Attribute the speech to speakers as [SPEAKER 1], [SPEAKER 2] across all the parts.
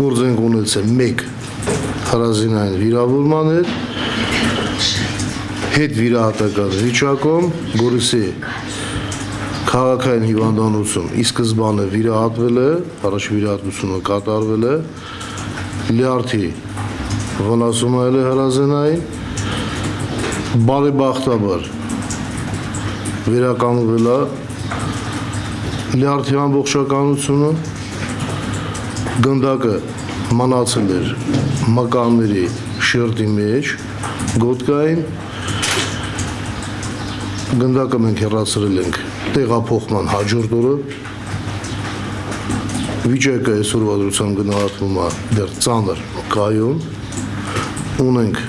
[SPEAKER 1] գործ ենք ունեցել 1 հրազենային վիրավորմաններ, հետ վիրահատական վիճակում, Գորիսի քաղաքային հիվանդանոցում ի սկզբանե վիրահատվել է, առաջ վիրահատությունը կատարվել է, լյարդի վնասում է հրազենային, բարեբախտաբար վերականգնվել է լյարդի ամբողջականությունը, գնդակը մնացել էր մկանների շերտի մեջ, գոտկային, գնդակը մենք հեռացրել ենք տեղափոխման հաջորդ օրը, վիճակը այսօրվա դրությամբ գնահատվում է դեռ ծանր կայուն, ունենք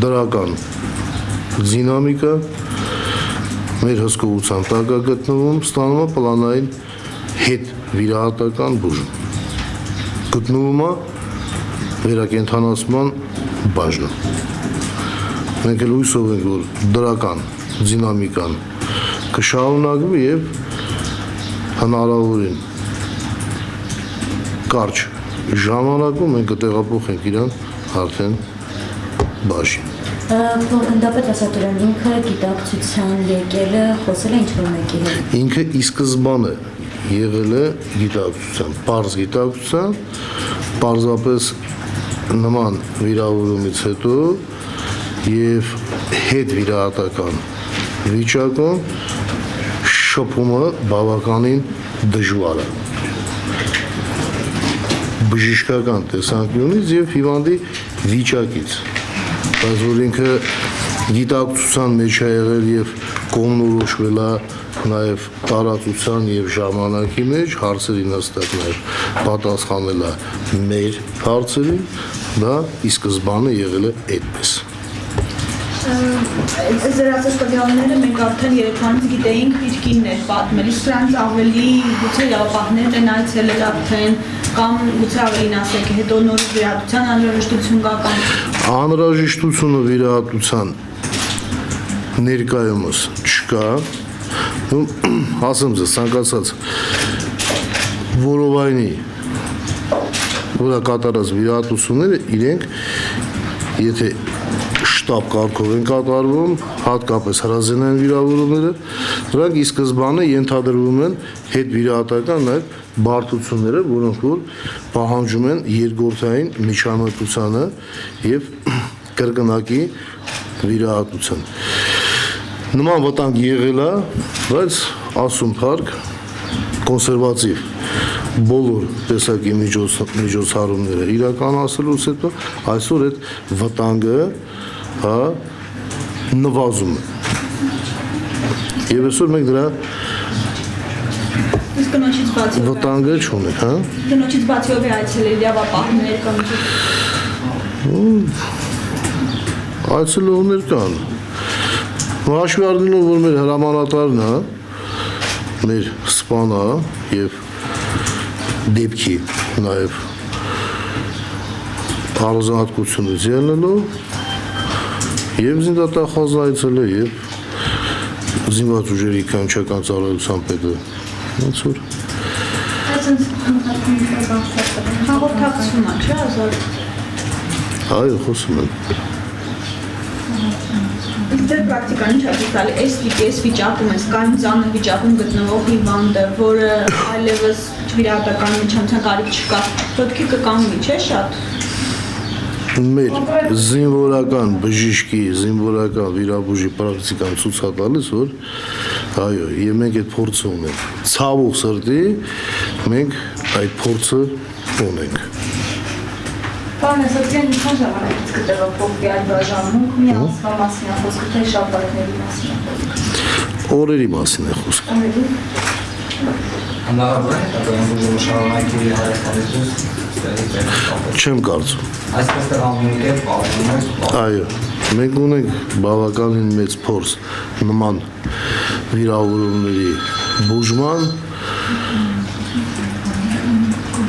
[SPEAKER 1] դրական դինամիկա, մեր հսկողության տակ է գտնվում, ստանում է պլանային հետ վիրահատական բուժում, գտնվում է վերակենդանացման բաժնում։ Մենք էլ հույսով ենք, որ դրական դինամիկան կշարունակվի եւ հնարավորին կարճ ժամանակում մենք կտեղափոխենք իրան արդեն բաժին։
[SPEAKER 2] Գնդապետ Ասատուրյան, ինքը գիտակցության եկել է, խոսել է ինչ-որ մեկի հետ։
[SPEAKER 1] Ինքը ի սկզբանե եղել է գիտակցության, պարզ գիտակցության, պարզապես նման վիրավորումից հետո եւ հետ վիրահատական վիճակում շփումը բավականին դժվար է բժշկական տեսանկյունից եւ հիվանդի վիճակից, բայց որ ինքը գիտակցության մեջ է եղել եւ կողմնորոշվել է նաեւ տարածության եւ ժամանակի մեջ հարցերին հստակ նաեւ պատասխանել է մեր հարցերին, դա ի սկզբանե եղել է այդպես։
[SPEAKER 3] Զրացած տվյալները մենք արդեն երեքանից գիտեինք իր կինն էր պատմել, իսկ դրանից ավելի գուցե ապահներ են այցելել արդեն կամ գուցե ավելին ասեք, հետո նոր վիրահատության անհրաժեշտություն կա կամ
[SPEAKER 1] անհրաժեշտությունը վիրահատության ներկայումս չկա, ասեմ ձեզ ցանկացած որովայնի որը կատարած վիրահատությունները իրենք եթե շտապ կարգով են կատարվում, հատկապես հրազենային վիրավորումները, դրանք ի սկզբանե ենթադրվում են հետ վիրահատական նաև բարդությունները, որոնք որ պահանջում են երկրորդային միջամտությանը եւ կրկնակի վիրահատության։ Նման վտանգ եղել է, բայց ասում փառք կոնսերվատիվ բոլոր տեսակի միջոցառումները իրականացնելուց հետո այսօր այդ վտանգը նվազում է։ Եվ այսօր մենք դրա վտանգը չունենք, հա։
[SPEAKER 3] Կնոջից բացի ով է այցելել իրավապահներ կամ
[SPEAKER 1] այցելողներ կան։ Հաշվի առնելով, որ մեր հրամանատարն է, մեր սպանը եւ դեպքի նաև առանձնահատկությունից ելնելով եւ զինդատախազն այցելել եւ զինված ուժերի կանչական ծառայության պետը ոնց որ
[SPEAKER 3] հաղորդակցում է, չէ՞, ազատ։
[SPEAKER 1] Այո, խոսում եմ։
[SPEAKER 3] Ձեր պրակտիկան ինչ է ցույցալի, այս վիճակում է, կան ծանր վիճակում գտնվող հիվանդը, որը այլևս վիրահատական միջամտության կարիք չկա, պետք է կկանգնի, չէ՞ շատ։
[SPEAKER 1] Մեր զինվորական բժիշկի, զինվորական վիրաբուժի պրակտիկան ցույց է տալիս, որ այո, եւ մենք այդ փորձը ունենք։ Ցավոք սրտի մենք այդ փորձը ունենք։
[SPEAKER 2] Պարոն Ասատուրյան, ինչքան ժամանակից կտեղափոխվի այդ բաժանում, մի ամսվա մասին է խոսքը, թե շաբաթների մասին է խոսքը։
[SPEAKER 1] Օրերի մասին է խոսքը։
[SPEAKER 2] Օրերի։
[SPEAKER 4] Հնարավոր է, ապա շարունակի հայաստանից
[SPEAKER 1] Չեմ կարծում։
[SPEAKER 4] այսպես տեղանունք է պարոնում։
[SPEAKER 1] Այո, մենք ունենք բավականին մեծ փորձ նման վիրավորումների բուժման,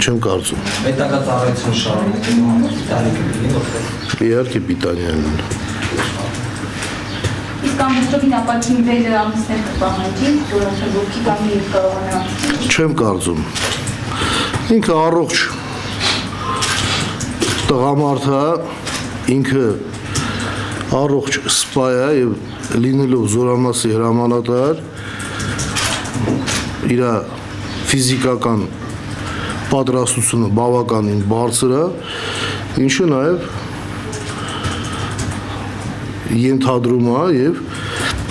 [SPEAKER 1] չեմ կարծում։
[SPEAKER 4] Պետական ծառայություն շարունակելու տարիքը լինի որտեղ։
[SPEAKER 1] Իհարկե պիտանի է լինում։
[SPEAKER 2] Իսկ ամբողջովին ապակինվելը ամսներ կպահանջի, որոնք ոգի կամ իր կարողանա։
[SPEAKER 1] Չեմ կարծում։ Ինքը առողջ տղամարդը ինքը առողջ սպա է եւ լինելով զորամասի հրամանատար իր ֆիզիկական պատրաստությունը բավականին բարձր է, ինչը նաեւ ենթադրում է եւ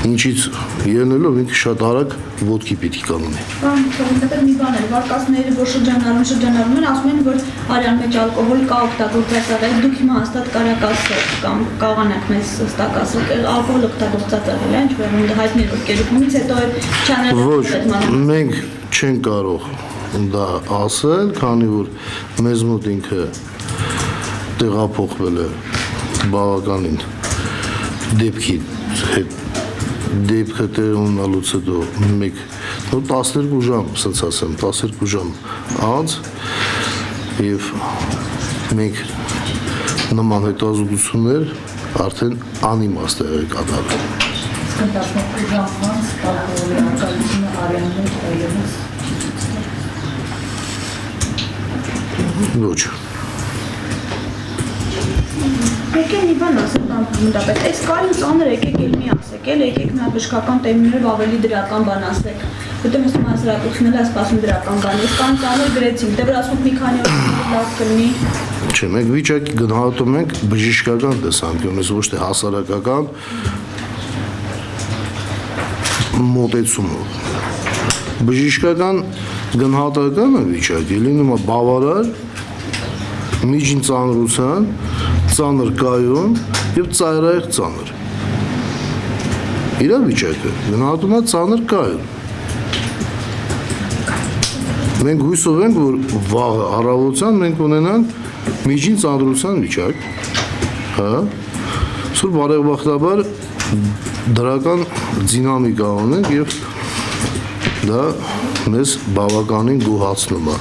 [SPEAKER 1] ինչից ելնելով ինքը շատ արագ ոտքի պիտի կանգնի։
[SPEAKER 3] Բան, որովհետեւ մի բան է, վարկածները որ շրջանառում են, ասում են, որ արյան մեջ ալկոհոլ կա օգտագործած եղել, դուք հիմա հաստատ կարաք ասել կամ կաղանակ մեզ հստակ ասել, ալկոհոլ օգտագործած եղել է, ինչ որ ունդ հայտնի որ կերպումից հետո չանել։
[SPEAKER 1] Ոչ, մենք չենք կարող դա ասել, քանի որ մեզ մոտ ինքը տեղափոխվել է բավականին դեպքի հետ դեպքը տեղ ունենալուց հետո մեկ 12 ժամ, ասած ասեմ, 12 ժամ անց եւ մենք նման հետազոտություններ արդեն անիմաստ է կատարել։
[SPEAKER 2] Սկնդապնող ժամանց ալկոհոլի արկայությունը արյան մեջ այլևս
[SPEAKER 1] Ոչ։
[SPEAKER 3] Եկեք մի բան ասեմ, բանտապետ, այս կայուն ծանր եկեք էլ մի ասեք, եկեք նա բժշկական տերմիններով ավելի դրական բան ասեք, հետո ես մասրակցությունել է սպասում դրական բան, ես կան ծանր գրեցինք, դե որ ասում մի քանի օր լավ կլինի։
[SPEAKER 1] Չէ, մենք վիճակի գնահատում ենք բժշկական տեսանկյունից, ոչ թե հասարակական մոտեցումով։ Բժշկական գնահատականը վիճակի լինում է բավարար, միջին ծանրության, ծանր կայուն եւ ծայրահեղ ծանր։ Իրավիճակը գնահատում է ծանր կայուն։ Մենք հույսով ենք, որ վաղը առավոտյան մենք ունենանք միջին ծանրության վիճակ, հա, սուր բարեբախտաբար դրական դինամիկա ունենք եւ դա մեզ բավականին գոհացնում է։